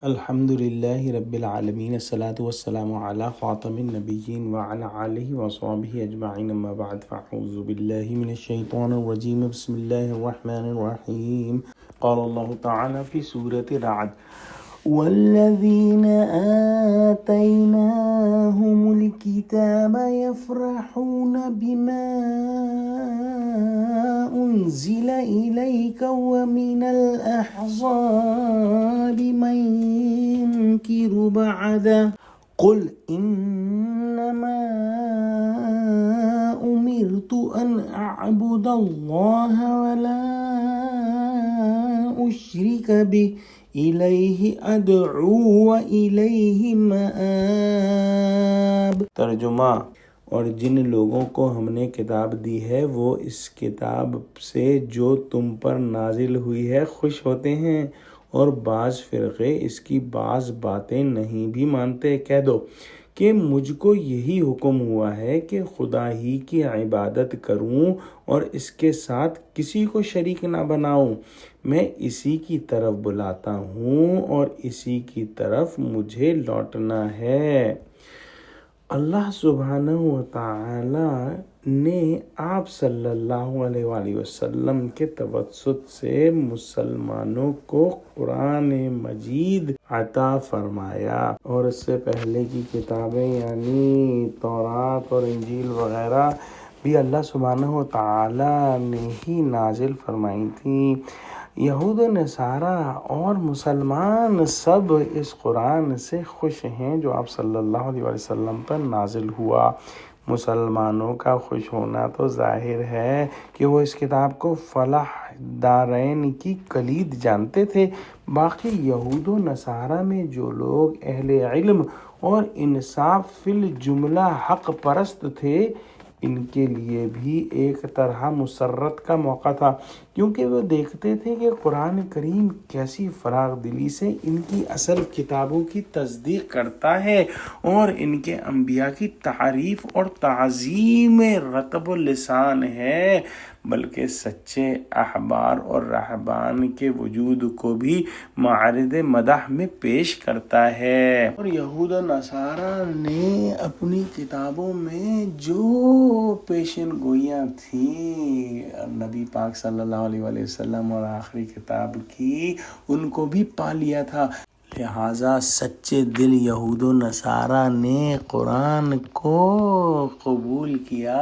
الحمد للہ رب العالمین الصلاۃ والسلام علی خاتم النبیین وعلی آلہ وصحبہ اجمعین اما بعد فاعوذ باللہ من الشیطان الرجیم بسم اللہ الرحمن الرحیم قال اللہ تعالی فی سورۃ رعد والذین آتیناہم الکتاب یفرحون بما انزل الیک ومن الاحزاب من ينكر بعده قل إنما أمرت أن أعبد الله ولا أشرك به إليه أدعو وإليه مآب۔ ترجمہ: اور جن لوگوں کو ہم نے کتاب دی ہے وہ اس کتاب سے جو تم پر نازل ہوئی ہے خوش ہوتے ہیں، اور بعض فرقے اس کی بعض باتیں نہیں بھی مانتے۔ کہہ دو کہ مجھ کو یہی حکم ہوا ہے کہ خدا ہی کی عبادت کروں اور اس کے ساتھ کسی کو شریک نہ بناؤں۔ میں اسی کی طرف بلاتا ہوں اور اسی کی طرف مجھے لوٹنا ہے۔ اللہ سبحانہ و تعالی نے آپ صلی اللہ علیہ وآلہ وسلم کے توسط سے مسلمانوں کو قرآن مجید عطا فرمایا، اور اس سے پہلے کی کتابیں یعنی تورات اور انجیل وغیرہ بھی اللہ سبحانہ و تعالی نے ہی نازل فرمائی تھیں۔ یہود و نصارہ اور مسلمان سب اس قرآن سے خوش ہیں جو آپ صلی اللہ علیہ وسلم پر نازل ہوا۔ مسلمانوں کا خوش ہونا تو ظاہر ہے کہ وہ اس کتاب کو فلاح دارین کی کلید جانتے تھے۔ باقی یہود و نصارہ میں جو لوگ اہل علم اور انصاف فی الجملہ حق پرست تھے، ان کے لیے بھی ایک طرح مسرت کا موقع تھا، کیونکہ وہ دیکھتے تھے کہ قرآن کریم کیسی فراغ دلی سے ان کی اصل کتابوں کی تصدیق کرتا ہے اور ان کے انبیاء کی تعریف اور تعظیم رطب اللسان ہے، بلکہ سچے احبار اور رہبان کے وجود کو بھی معرض مدح میں پیش کرتا ہے۔ اور یہود و نصارہ نے اپنی کتابوں میں جو پیشن گوئیاں تھیں نبی پاک صلی اللہ علیہ وآلہ وسلم اور آخری کتاب کی، ان کو بھی پا لیا تھا۔ لہٰذا سچے دل یہود و نصارہ نے قرآن کو قبول کیا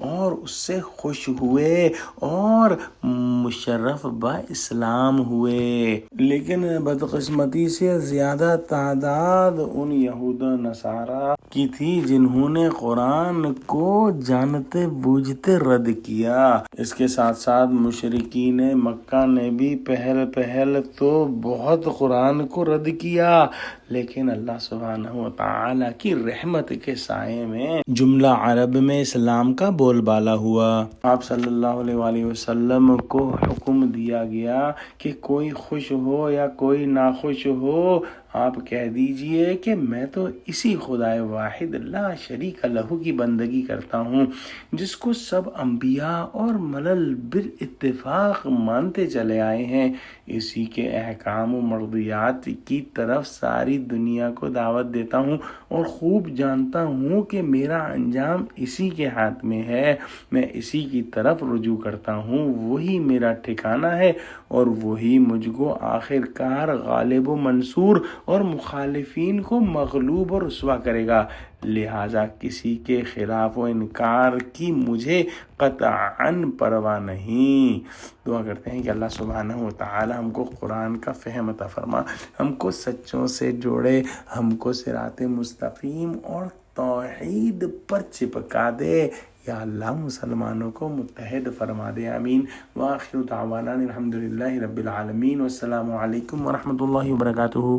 اور اس سے خوش ہوئے اور مشرف با اسلام ہوئے، لیکن بدقسمتی سے زیادہ تعداد ان یہود و نصارہ کی تھی جنہوں نے قرآن کو جانتے بوجھتے رد کیا۔ اس کے ساتھ ساتھ مشرکین مکہ نے بھی پہل تو بہت قرآن کو رد کیا، لیکن اللہ سبحانہ و تعالی کی رحمت کے سائے میں جملہ عرب میں اسلام کا بول بالا ہوا۔ آپ صلی اللہ علیہ وآلہ وسلم کو حکم دیا گیا کہ کوئی خوش ہو یا کوئی ناخوش ہو، آپ کہہ دیجئے کہ میں تو اسی خدائے واحد لا شریک لہ کی بندگی کرتا ہوں جس کو سب انبیاء اور ملل بالاتفاق مانتے چلے آئے ہیں۔ اسی کے احکام و مرضیات کی طرف ساری دنیا کو دعوت دیتا ہوں اور خوب جانتا ہوں کہ میرا انجام اسی کے ہاتھ میں ہے۔ میں اسی کی طرف رجوع کرتا ہوں، وہی میرا ٹھکانہ ہے اور وہی مجھ کو آخر کار غالب و منصور اور مخالفین کو مغلوب و رسوا کرے گا۔ لہٰذا کسی کے خلاف و انکار کی مجھے قطعاً پرواہ نہیں۔ دعا کرتے ہیں کہ اللہ سبحانہ و تعالی ہم کو قرآن کا فہم عطا فرما، ہم کو سچوں سے جوڑے، ہم کو صراط مستقیم اور توحید پر چپکا دے۔ یا اللہ مسلمانوں کو متحد فرما دے، آمین۔ وآخر دعوانا الحمد للہ رب العالمین، والسلام علیکم ورحمۃ اللہ وبرکاتہ۔